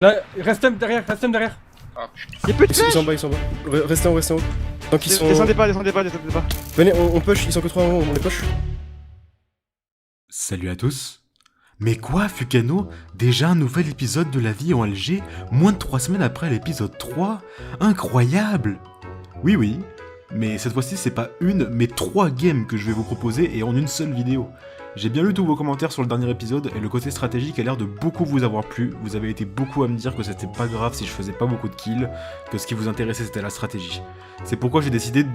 Là, reste derrière. Ah putain. Y'a plus de Ils flèches. sont en bas, ils sont en bas. Restez en haut. Tant qu'ils sont... Descendez pas. Venez, on push, ils sont que 3 en haut, on les push. Salut à tous. Mais quoi, Fukano? Déjà un nouvel épisode de La Vie en LG, moins de 3 semaines après l'épisode 3? Incroyable! Oui, mais cette fois-ci c'est pas une, mais 3 games que je vais vous proposer et en une seule vidéo. J'ai bien lu tous vos commentaires sur le dernier épisode et le côté stratégique a l'air de beaucoup vous avoir plu. Vous avez été beaucoup à me dire que c'était pas grave si je faisais pas beaucoup de kills, que ce qui vous intéressait c'était la stratégie. C'est pourquoi j'ai décidé de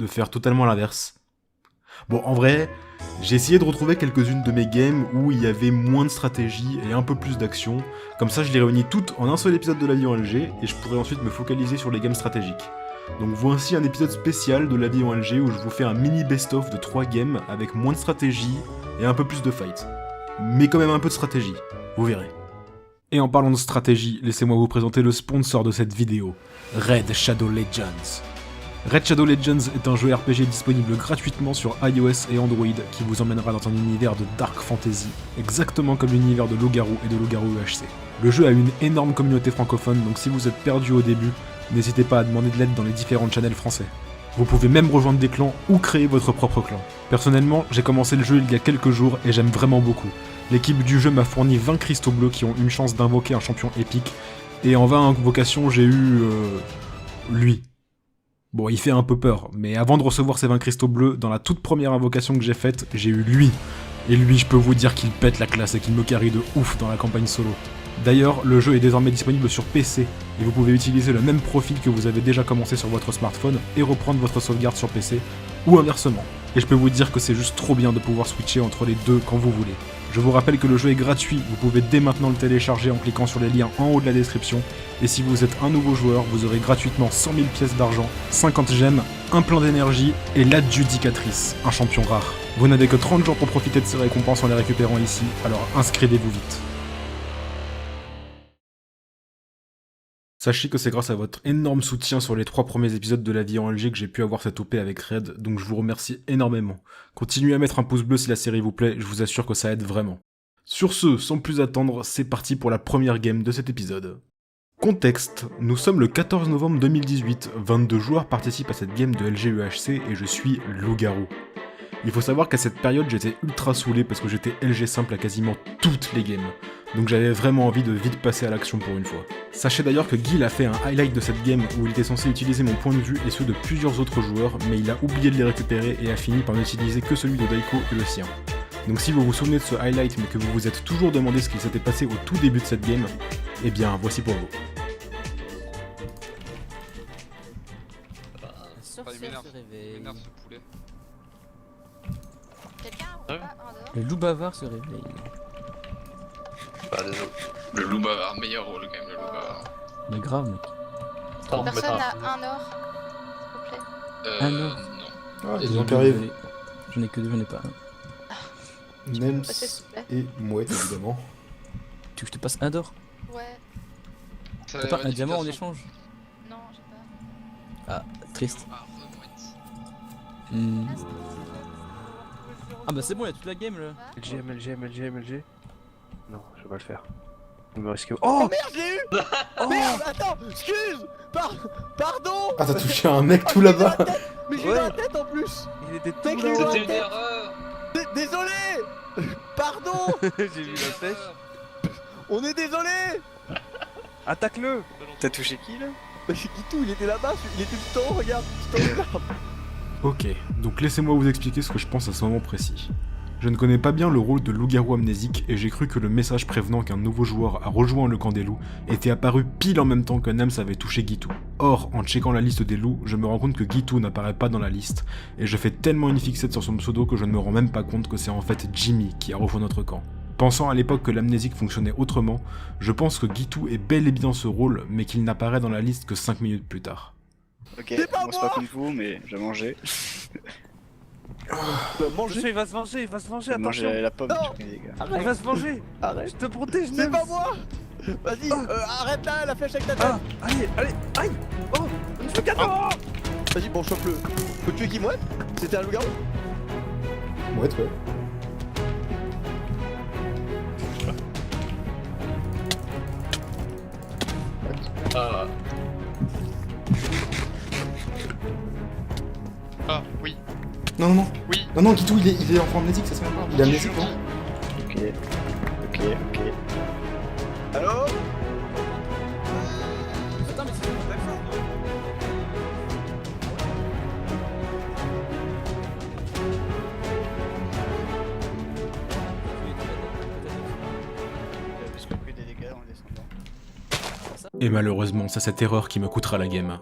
faire totalement l'inverse. Bon, en vrai, j'ai essayé de retrouver quelques-unes de mes games où il y avait moins de stratégie et un peu plus d'action. Comme ça, je les réunis toutes en un seul épisode de La Vie en LG et je pourrais ensuite me focaliser sur les games stratégiques. Donc voici un épisode spécial de La Vie en LG où je vous fais un mini best-of de 3 games avec moins de stratégie et un peu plus de fight. Mais quand même un peu de stratégie, vous verrez. Et en parlant de stratégie, laissez-moi vous présenter le sponsor de cette vidéo, Red Shadow Legends. Red Shadow Legends est un jeu RPG disponible gratuitement sur iOS et Android qui vous emmènera dans un univers de dark fantasy, exactement comme l'univers de Loup-Garou et de Loup-Garou UHC. Le jeu a une énorme communauté francophone, donc si vous êtes perdu au début, n'hésitez pas à demander de l'aide dans les différents channels français. Vous pouvez même rejoindre des clans ou créer votre propre clan. Personnellement, j'ai commencé le jeu il y a quelques jours et j'aime vraiment beaucoup. L'équipe du jeu m'a fourni 20 cristaux bleus qui ont une chance d'invoquer un champion épique, et en 20 invocations j'ai eu... lui. Bon, il fait un peu peur, mais avant de recevoir ces 20 cristaux bleus, dans la toute première invocation que j'ai faite, j'ai eu lui. Et lui, je peux vous dire qu'il pète la classe et qu'il me carry de ouf dans la campagne solo. D'ailleurs, le jeu est désormais disponible sur PC, et vous pouvez utiliser le même profil que vous avez déjà commencé sur votre smartphone et reprendre votre sauvegarde sur PC, ou inversement. Et je peux vous dire que c'est juste trop bien de pouvoir switcher entre les deux quand vous voulez. Je vous rappelle que le jeu est gratuit, vous pouvez dès maintenant le télécharger en cliquant sur les liens en haut de la description, et si vous êtes un nouveau joueur, vous aurez gratuitement 100 000 pièces d'argent, 50 gemmes, un plein d'énergie et l'adjudicatrice, un champion rare. Vous n'avez que 30 jours pour profiter de ces récompenses en les récupérant ici, alors inscrivez-vous vite. Sachez que c'est grâce à votre énorme soutien sur les 3 premiers épisodes de La Vie en LG que j'ai pu avoir cette OP avec Red, donc je vous remercie énormément. Continuez à mettre un pouce bleu si la série vous plaît, je vous assure que ça aide vraiment. Sur ce, sans plus attendre, c'est parti pour la première game de cet épisode. Contexte, nous sommes le 14 novembre 2018, 22 joueurs participent à cette game de LG UHC et je suis Loup-Garou. Il faut savoir qu'à cette période j'étais ultra saoulé parce que j'étais LG simple à quasiment toutes les games. Donc j'avais vraiment envie de vite passer à l'action pour une fois. Sachez d'ailleurs que Guil a fait un highlight de cette game où il était censé utiliser mon point de vue et ceux de plusieurs autres joueurs, mais il a oublié de les récupérer et a fini par n'utiliser que celui de Daiko et le sien. Donc si vous vous souvenez de ce highlight mais que vous vous êtes toujours demandé ce qu'il s'était passé au tout début de cette game, eh bien voici pour vous. Il m'énerve ce poulet. Quelqu'un Ah ou pas en dehors? Le loup bavard se réveille. Bah désolé. Le loup bavard, meilleur rôle quand même, le loup bavard. Mais grave, mec. Attends, Personne mais n'a un or, s'il vous plaît. Ah non. Non. Ah, Désolé, ils arrivent. désolé. J'en ai que 2, j'en ai pas un. Nems Passer, s'il te plaît. et Mouette, évidemment. Tu veux que je te passe un d'or? Ouais, Ça T'as pas un diamant en échange? non, j'ai pas. Triste. Ah, remouette. Hmm. Ah bah c'est bon, y'a toute la game là. LG. Non, je vais pas le faire. Il me reste que... Oh merde, je l'ai eu. Oh merde, attends, excuse. Pardon. Ah, t'as touché un mec tout là-bas. Mais j'ai eu la tête en plus. Il était tout là. C'était une erreur. Désolé. Pardon. J'ai vu la tête. On est désolé. Attaque-le. T'as touché qui là? Bah c'est Guitou, il était là-bas, il était tout en haut, regarde. Tout en haut là. Ok, donc laissez-moi vous expliquer ce que je pense à ce moment précis. Je ne connais pas bien le rôle de loup-garou amnésique et j'ai cru que le message prévenant qu'un nouveau joueur a rejoint le camp des loups était apparu pile en même temps que Nems avait touché Guitou. Or, en checkant la liste des loups, je me rends compte que Guitou n'apparaît pas dans la liste et je fais tellement une fixette sur son pseudo que je ne me rends même pas compte que c'est en fait Jimmy qui a rejoint notre camp. Pensant à l'époque que l'amnésique fonctionnait autrement, je pense que Guitou est bel et bien ce rôle mais qu'il n'apparaît dans la liste que 5 minutes plus tard. Ok, C'est pas moi c'est moi. pas Kung Fu mais je vais manger. Manger. Il va se venger, Je vais manger la pomme, Non. je connais les gars. Il va se venger. Arrête. Je te protège, C'est Nems. pas moi. Vas-y, arrête là, la flèche avec ta tête. Allez, aïe. Oh, une gâteau. Vas-y, bon, chope-le. Faut tuer qui, Mouette? C'était un loup-garou? Mouette, ouais. Ah. Ah, oui. Non, non, non. Oui. Non, non, Guitou, il est en amnésique, c'est ça? Il est amnésique, non? Ok. Ok, ok. Allô? Attends, mais c'est pas ça. Parce qu'on a pris des dégâts en descendant. Et malheureusement, c'est cette erreur qui me coûtera la game.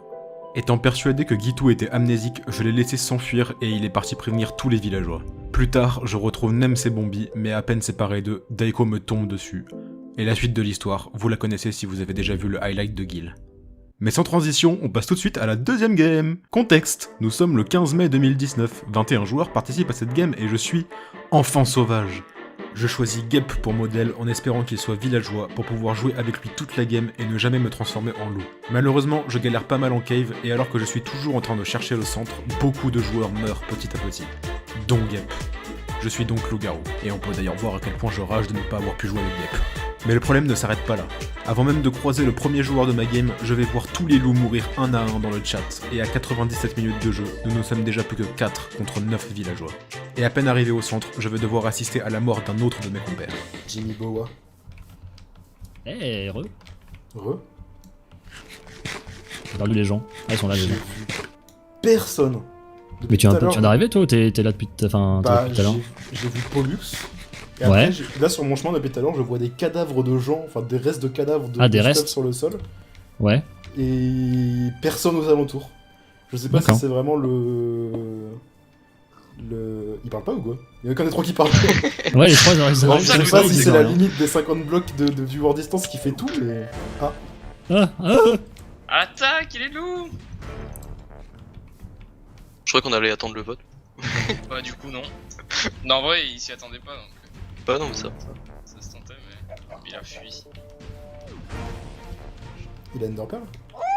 Étant persuadé que Guitou était amnésique, je l'ai laissé s'enfuir et il est parti prévenir tous les villageois. Plus tard, je retrouve Nems et Bombi, mais à peine séparés d'eux, Daiko me tombe dessus. Et la suite de l'histoire, vous la connaissez si vous avez déjà vu le highlight de Gil. Mais sans transition, on passe tout de suite à la deuxième game. Contexte, nous sommes le 15 mai 2019, 21 joueurs participent à cette game et je suis enfant sauvage. Je choisis Gep pour modèle en espérant qu'il soit villageois pour pouvoir jouer avec lui toute la game et ne jamais me transformer en loup. Malheureusement, je galère pas mal en cave et alors que je suis toujours en train de chercher le centre, beaucoup de joueurs meurent petit à petit. Dont Gep. Je suis donc loup-garou, et on peut d'ailleurs voir à quel point je rage de ne pas avoir pu jouer avec Gep. Mais le problème ne s'arrête pas là. Avant même de croiser le premier joueur de ma game, je vais voir tous les loups mourir un à un dans le chat, et à 97 minutes de jeu, nous ne sommes déjà plus que 4 contre 9 villageois. Et à peine arrivé au centre, je vais devoir assister à la mort d'un autre de mes compères. Jimmy Boa. Eh, re. Re. J'ai perdu les gens. Ah, ils sont là, les J'ai gens. vu personne. Mais tu Depuis tout à viens d'arriver, toi, ou t'es là depuis tout à l'heure? J'ai vu Pollux. Et Ouais. après, là sur mon chemin depuis tout à l'heure, je vois des cadavres de gens, enfin des restes de cadavres de, des de restes. stuff sur le sol. Ouais. Et personne aux alentours. Je sais pas si D'accord. c'est vraiment le. Il parle pas ou quoi? Il y en a qu'un des trois qui parle. Ouais, les trois, ils Je arrivent. sais pas si c'est la limite des 50 blocs de viewer distance qui fait tout, mais. Ah. Attaque, il est loup. Je crois qu'on allait attendre le vote. Bah du coup non. Non en vrai il s'y attendait pas donc Bah non mais ça. ça se tentait mais il a fui. Il a Enderpearl?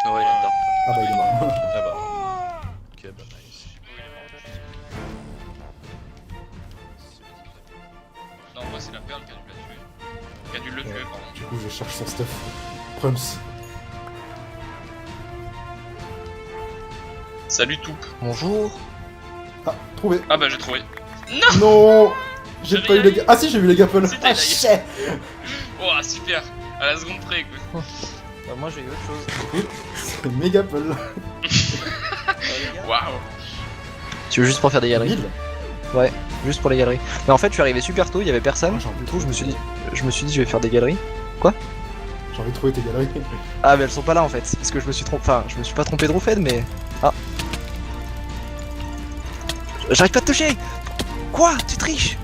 Ah ouais il a une dark. Ah bah il est mort. Ah bah. Ok bah nice. Non en vrai c'est la perle qui a dû la tuer. Qui a dû le tuer pardon. Du coup, je cherche son stuff. Prums. Salut Toup. Bonjour. Ah, trouvé. Ah bah j'ai trouvé. Non, j'ai J'ai pas eu rien les gars. Ah si, j'ai eu les gapels. Si, t'as Ah eu les shit. Oh super. À la seconde près quoi. Bah moi j'ai eu autre chose. C'est méga peul. Waouh. Tu veux juste pour faire des galeries? 1000. Ouais, juste pour les galeries. Mais en fait je suis arrivé super tôt, il y avait personne. Ah, j'ai envie de Du coup je me suis trouver. dit je vais faire des galeries. J'ai envie de trouver tes galeries. Ah mais elles sont pas là en fait. Parce que je me suis trompé. Enfin je me suis pas trompé de Roufed mais. Ah. J'arrive pas à te toucher. Quoi? Tu triches?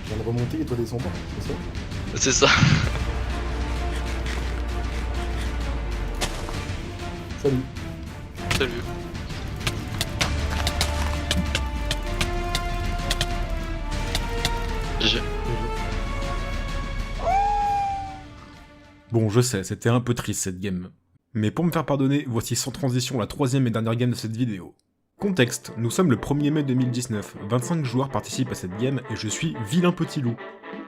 Je viens de remonter et toi descends pas, c'est ça? C'est ça. Salut. Salut. GG. Bon, je sais, c'était un peu triste cette game. Mais pour me faire pardonner, voici sans transition la troisième et dernière game de cette vidéo. Contexte, nous sommes le 1er mai 2019, 25 joueurs participent à cette game et je suis vilain petit loup.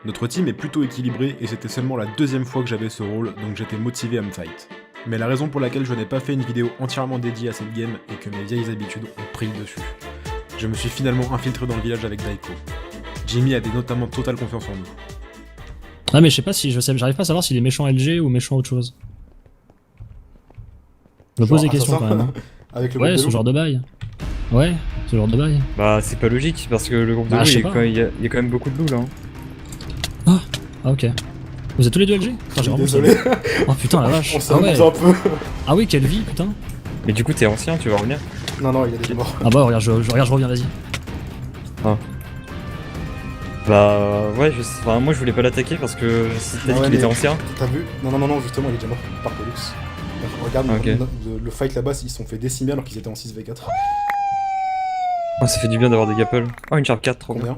Notre team est plutôt équilibré et c'était seulement la deuxième fois que j'avais ce rôle, donc j'étais motivé à me fight. Mais la raison pour laquelle je n'ai pas fait une vidéo entièrement dédiée à cette game est que mes vieilles habitudes ont pris le dessus. Je me suis finalement infiltré dans le village avec Daiko. Jimmy avait notamment totale confiance en nous. Ah, mais je sais pas si j'arrive pas à savoir s'il est méchant LG ou méchant autre chose. Je me pose des questions assassin. quand même. Hein. Avec le Ouais, groupe de ce loups. genre de bail. Ouais, ce genre de bail. Bah, c'est pas logique parce que le groupe de Bah, loups, je sais il y a pas. quand- il y a quand même beaucoup de loups là. Hein. Ah, ok. Vous êtes tous les deux LG? Putain, j'ai vraiment Désolé, Oh putain, la vache. on s'est Ah ouais. amusé un peu. Ah oui, quelle vie, putain. Mais du coup, t'es ancien, tu vas revenir. Non, non, il est déjà mort. Ah bah, regarde, je reviens, vas-y. Bah, ouais, enfin, moi je voulais pas l'attaquer parce que t'as Ah dit ouais, qu'il mais était ancien. T'as vu? Non, non, non, non, justement, il est déjà mort par Pollux. Regarde, Ok. le fight là-bas, ils se sont fait décimer alors qu'ils étaient en 6v4. Oh, ça fait du bien d'avoir des gapples. Oh, une sharp 4, trop bien. Combien?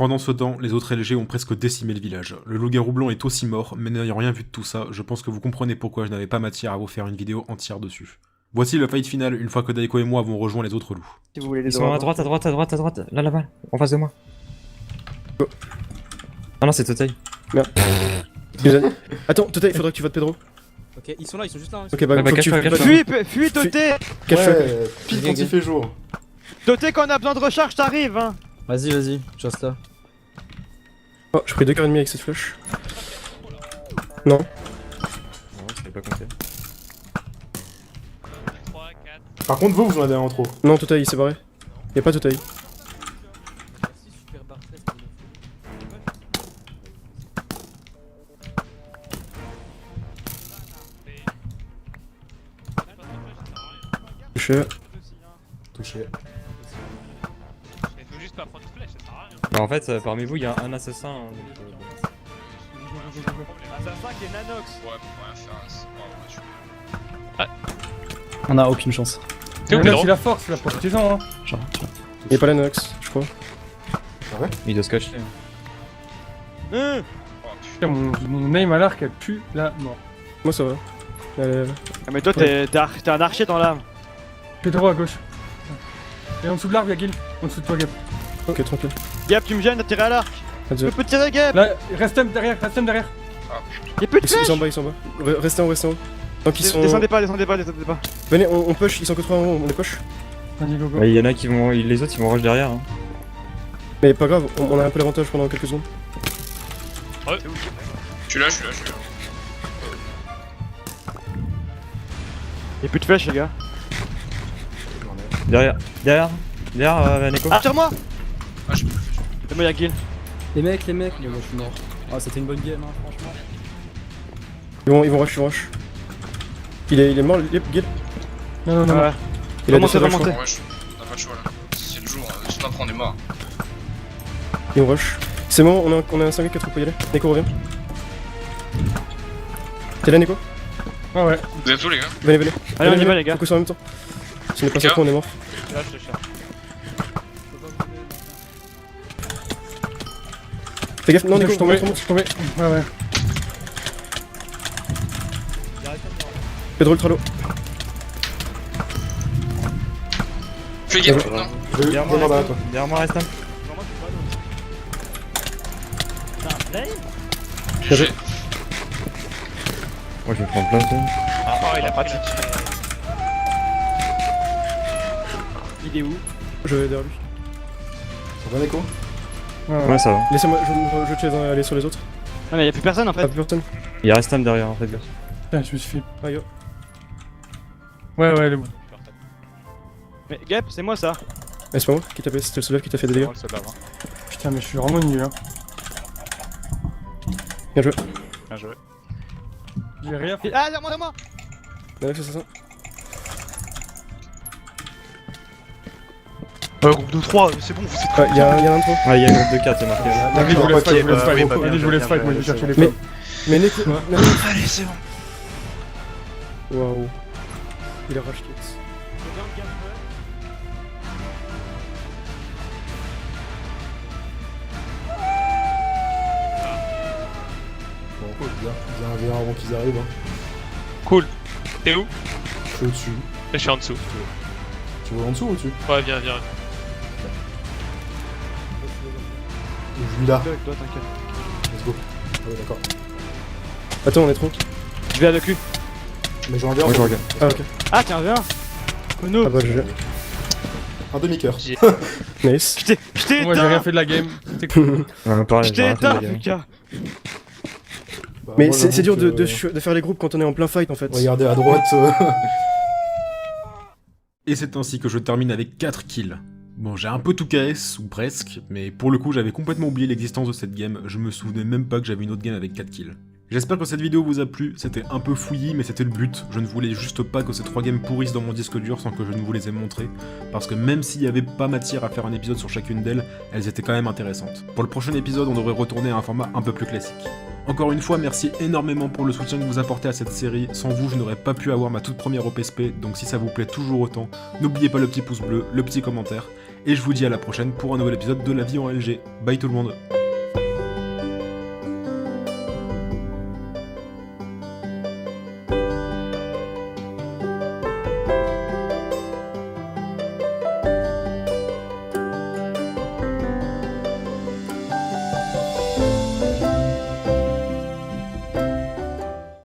Pendant ce temps, les autres LG ont presque décimé le village. Le loup-garou blanc est aussi mort, mais n'ayant rien vu de tout ça, je pense que vous comprenez pourquoi je n'avais pas matière à vous faire une vidéo entière dessus. Voici le fight final une fois que Daiko et moi avons rejoint les autres loups. Si vous voulez les Ils sont à droite, à droite, à droite, à droite. Là, là-bas, en face de moi. Go. Ah non, c'est Totei. Attends, Totei, il faudrait que tu votes Pedro. Ok, ils sont là, ils sont juste là. Ok, bah, Ouais, bah, faut que tu... cache-toi, cache-toi. Fuis Toté. Cache-toi. Ouais, pile quand il fait jour. Toté, quand on a besoin de recharge, t'arrives hein. Vas-y, vas-y, je reste là. Oh, j'ai pris 2 cœurs et demi avec cette flèche. Non. Non, je l'ai pas compté. Par contre, vous en avez un en trop. Non, Totei, il s'est barré. Y'a pas Totei. Touché. Touché. Bah, en fait, parmi vous, il y a un assassin. Hein, donc, Assassin qui est Nanox. Ouais, pour rien faire. Ouais, On a aucune chance. C'est la force là pour les gens hein. Y'a pas la Nox, je crois. il doit se cacher. Putain, mon aim à l'arc elle pue la mort. Moi ça va. Allez. Ah, mais toi, t'es un archer dans l'âme. Pedro à gauche. Et en dessous de l'arbre, y'a Gil. En dessous de toi, Gap. Ok, tranquille. Gap, tu me gênes de tirer à l'arc. Adieu. Je peux tirer, Gap. Là, reste derrière, reste derrière. Y'a plus de Ils sont flèches. en bas, ils sont en bas. Restez en haut, restez en haut. Tant qu'ils sont... Descendez pas. Venez, on push, ils sont que 3 en haut, on les push. Vas-y, go go. Bah, il y en a qui vont. Les autres, ils vont rush derrière. Hein. Mais pas grave, on a un peu l'avantage pendant quelques secondes. Je suis là. Y'a plus de flèches, les gars. Derrière, Neko. Ah, tire-moi. Ah, j'ai plus. C'est moi, y'a Gil. Les mecs, moi je suis mort. Ah, c'était une bonne game, hein, franchement. Ils vont rush. Il est mort, Gil. Non. Ouais. Il a Remontez, des rush. remontez. Ouais, on a pas le choix là. C'est le jour, sinon après on est mort. Ils vont rush. C'est bon, on a un 5 4 pour y aller. Neko revient. T'es là, Neko? Ouais. Vous êtes où les gars? Venez. Allez, on y va, les gars. Focus en même temps. Si on est pas synchro, on est mort. Là, je te cherche. Fais gaffe, non, Neko, je suis tombé. remonte. Ouais. Pedro ultra low. Fais gaffe, non. Derrière moi, Demande à toi. derrière moi, reste un. J'ai. Moi, je vais prendre plein de temps. Ah, il a pas de chute. Il est où? Je vais derrière lui. Ça va, Neko? Ouais, ça va. Laissez-moi, je te laisse aller sur les autres. Ah, mais y'a plus personne en Pas fait. plus personne. Il y a reste un derrière, en fait. Gars. Putain, je me suis fait. Ah, yo. Ouais, elle est bonne. Mais Gap, c'est moi ça. Eh, c'est pas moi qui t'a fait, c'était le soldat qui t'a fait des dégâts. Putain, mais je suis vraiment nul hein. Bien joué. J'ai rien fait. Ah, derrière moi. Ouais, c'est ça. Groupe de 3, c'est bon, vous êtes Ah, y'a un de trop. Ouais, il y a un groupe de 4, c'est marqué. Allez, je vous laisse fight, je vous laisse oui, fight. bah, Allez, je vous laisse fight, moi je vais chercher les Mais- femmes. Mais Neko. Allez, c'est bon. Waouh. Il a racheté. Bon, bien un VR avant qu'ils arrivent. Hein. Cool. T'es où? Je suis au-dessus. Je suis en dessous. Tu veux en dessous ou au-dessus? Ouais, viens. Je vis là. Avec toi, t'inquiète. Let's go. Ah ouais, d'accord. Attends, on est trop. Je vais à le cul. Mais je reviens. Moi, je regarde. Ah, ok. Ah, tiens, viens. Ah bah, GG. Un demi-cœur. Nice. Je t'ai Moi j'ai rien éteint. fait de la game. C'était cool. Ouais, pareil, Je t'ai j'ai rien fait de la éteint, game. Lucas. Bah, Mais moi, c'est dur j'avoue de que- faire les groupes quand on est en plein fight en fait. Regardez à droite. Et c'est ainsi que je termine avec 4 kills. Bon, j'ai un peu tout KS, ou presque, mais pour le coup j'avais complètement oublié l'existence de cette game, je me souvenais même pas que j'avais une autre game avec 4 kills. J'espère que cette vidéo vous a plu, c'était un peu fouillis mais c'était le but, je ne voulais juste pas que ces 3 games pourrissent dans mon disque dur sans que je ne vous les ai montrées, parce que même s'il y avait pas matière à faire un épisode sur chacune d'elles, elles étaient quand même intéressantes. Pour le prochain épisode on devrait retourner à un format un peu plus classique. Encore une fois, merci énormément pour le soutien que vous apportez à cette série, sans vous je n'aurais pas pu avoir ma toute première OPSP, donc si ça vous plaît toujours autant, n'oubliez pas le petit pouce bleu, le petit commentaire, Et je vous dis à la prochaine pour un nouvel épisode de La Vie en LG. Bye tout le monde.